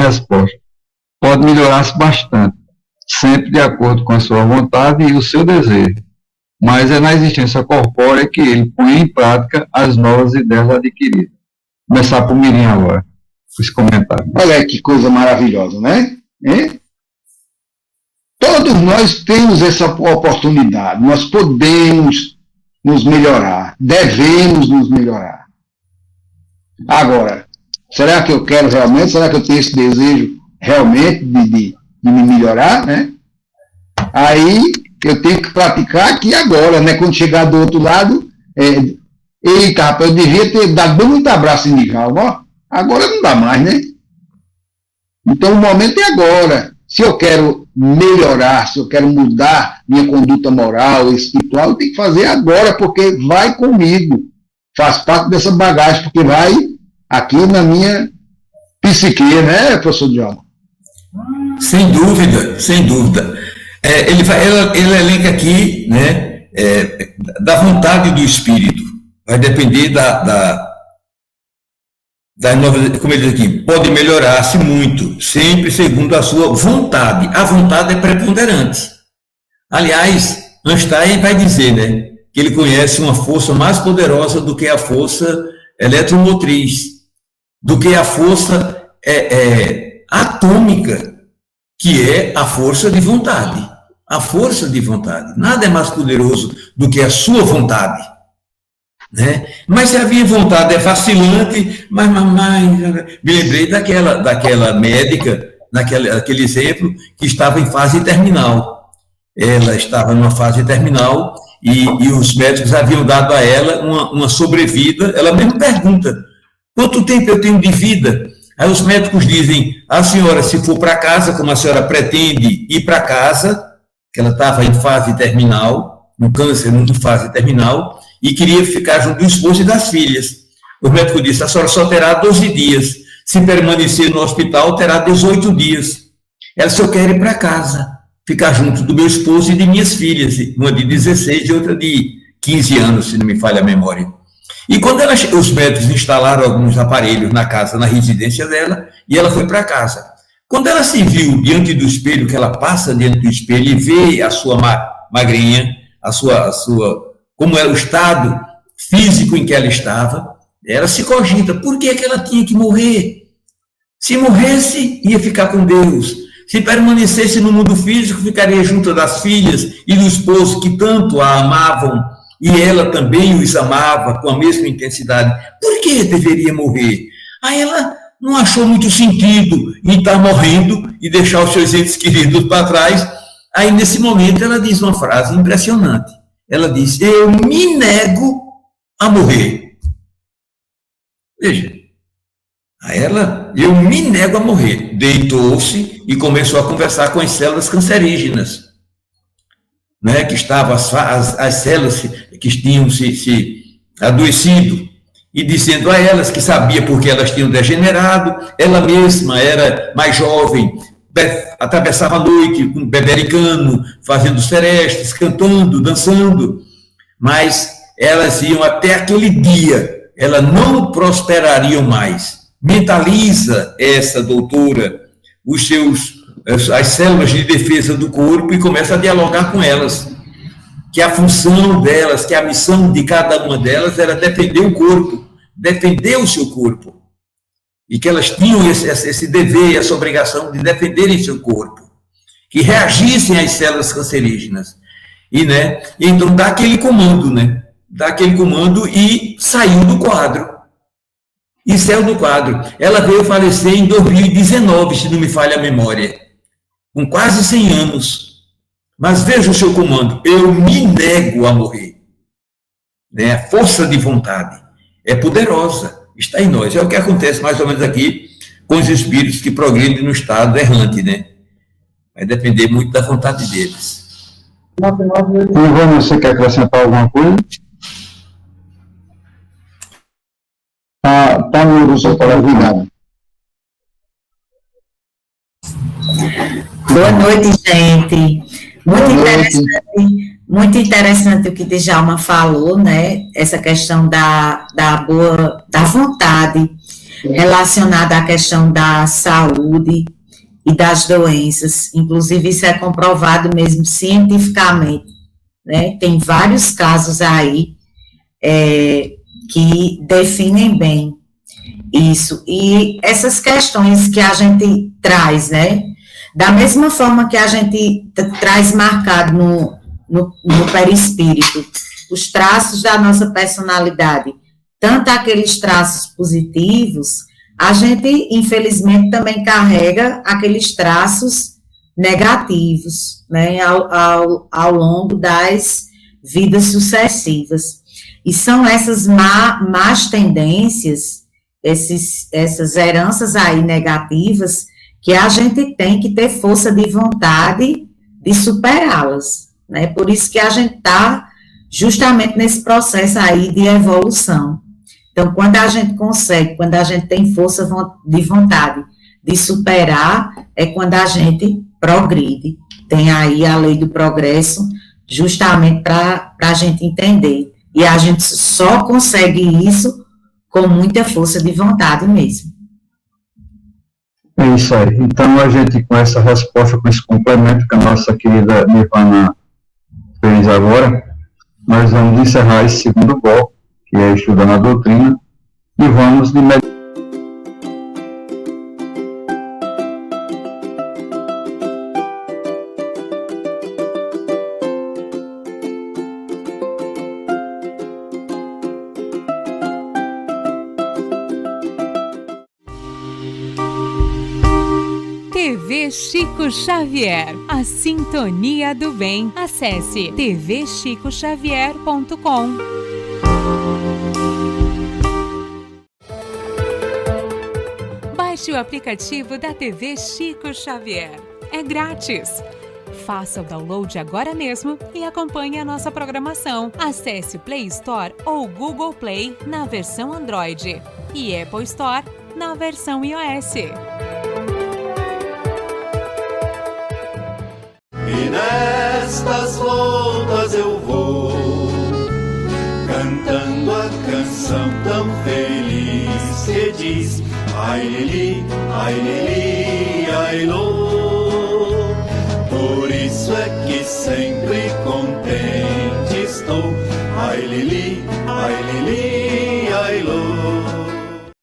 resposta. Pode melhorar-se bastante, sempre de acordo com a sua vontade e o seu desejo. Mas é na existência corpórea que ele põe em prática as novas ideias adquiridas. Vou começar por Mirim agora, com esse comentário. Olha que coisa maravilhosa, né? Todos nós temos essa oportunidade, nós podemos nos melhorar, devemos nos melhorar. Agora, será que eu quero realmente, será que eu tenho esse desejo realmente de me melhorar, né? Aí eu tenho que praticar aqui agora, né? Quando chegar do outro lado, eita, rapaz, eu devia ter dado muito abraço em Mical, ó. Agora não dá mais, né? Então o momento é agora. Se eu quero melhorar, se eu quero mudar minha conduta moral, espiritual, eu tenho que fazer agora, porque vai comigo. Faz parte dessa bagagem, porque vai aqui na minha psique, né, professor Djalma? Sem dúvida, sem dúvida. Ele elenca aqui, né, da vontade do espírito. Vai depender como ele diz aqui, pode melhorar-se muito, sempre segundo a sua vontade. A vontade é preponderante. Aliás, Einstein vai dizer, né, que ele conhece uma força mais poderosa do que a força eletromotriz, do que a força atômica, que é a força de vontade. A força de vontade. Nada é mais poderoso do que a sua vontade. Né? Mas se a minha vontade é vacilante, mas me lembrei daquela médica, daquele exemplo, que estava em fase terminal. Ela estava numa fase terminal e os médicos haviam dado a ela uma sobrevida. Ela mesmo pergunta, quanto tempo eu tenho de vida? Aí os médicos dizem, a senhora, se for para casa, como a senhora pretende ir para casa, que ela estava em fase terminal, no câncer em fase terminal, e queria ficar junto do esposo e das filhas. O médico disse, a senhora só terá 12 dias. Se permanecer no hospital, terá 18 dias. Ela disse, eu quero ir para casa, ficar junto do meu esposo e de minhas filhas, uma de 16 e outra de 15 anos, se não me falha a memória. E quando os médicos instalaram alguns aparelhos na casa, na residência dela, e ela foi para casa. Quando ela se viu diante do espelho, que ela passa diante do espelho e vê a sua magrinha, como era o estado físico em que ela estava, ela se cogita, por que ela tinha que morrer? Se morresse, ia ficar com Deus. Se permanecesse no mundo físico, ficaria junto das filhas e do esposo que tanto a amavam, e ela também os amava com a mesma intensidade. Por que deveria morrer? Aí ela não achou muito sentido em estar morrendo e deixar os seus entes queridos para trás. Aí, nesse momento, ela diz uma frase impressionante. Ela diz, eu me nego a morrer. Veja, eu me nego a morrer. Deitou-se e começou a conversar com as células cancerígenas, né, que estavam, as células que tinham se adoecido, e dizendo a elas que sabia porque elas tinham degenerado, ela mesma era mais jovem, atravessava a noite com bebericano, fazendo serestes, cantando, dançando, mas elas iam até aquele dia, elas não prosperariam mais. Mentaliza essa doutora as células de defesa do corpo e começa a dialogar com elas, que a função delas, que a missão de cada uma delas era defender o corpo, defender o seu corpo. E que elas tinham esse dever, essa obrigação de defenderem seu corpo, que reagissem às células cancerígenas. Então dá aquele comando, e saiu do quadro. E saiu do quadro. Ela veio falecer em 2019, se não me falha a memória, com quase 100 anos. Mas veja o seu comando, eu me nego a morrer. A força de vontade é poderosa. Está em nós. É o que acontece mais ou menos aqui com os espíritos que progredem no estado errante, né? Vai depender muito da vontade deles. Ivone, você quer acrescentar alguma coisa? Tá no seu colega. Boa noite, gente. Muito interessante o que Djalma falou, né? Essa questão da vontade. relacionada à questão da saúde e das doenças. Inclusive, isso é comprovado mesmo cientificamente, né? Tem vários casos aí que definem bem isso. E essas questões que a gente traz, né? Da mesma forma que a gente traz marcado no perispírito os traços da nossa personalidade, tanto aqueles traços positivos, a gente, infelizmente, também carrega aqueles traços negativos, né, ao longo das vidas sucessivas. E são essas más tendências, essas heranças aí negativas, que a gente tem que ter força de vontade de superá-las, né? Por isso que a gente está justamente nesse processo aí de evolução. Então, quando a gente consegue, quando a gente tem força de vontade de superar, é quando a gente progride. Tem aí a lei do progresso, justamente para a gente entender. E a gente só consegue isso com muita força de vontade mesmo. É isso aí. Então, a gente, com essa resposta, com esse complemento que a nossa querida Nirvana fez agora, nós vamos encerrar esse segundo bloco, que é estudando a doutrina, e vamos de TV Chico Xavier, a sintonia do bem. Acesse tvchicoxavier.com. Baixe o aplicativo da TV Chico Xavier. É grátis. Faça o download agora mesmo e acompanhe a nossa programação. Acesse o Play Store ou Google Play na versão Android e Apple Store na versão iOS. E nestas voltas eu vou, cantando a canção tão feliz que diz: ai lili, ai lô. Por isso é que sempre contente estou. Ai lili,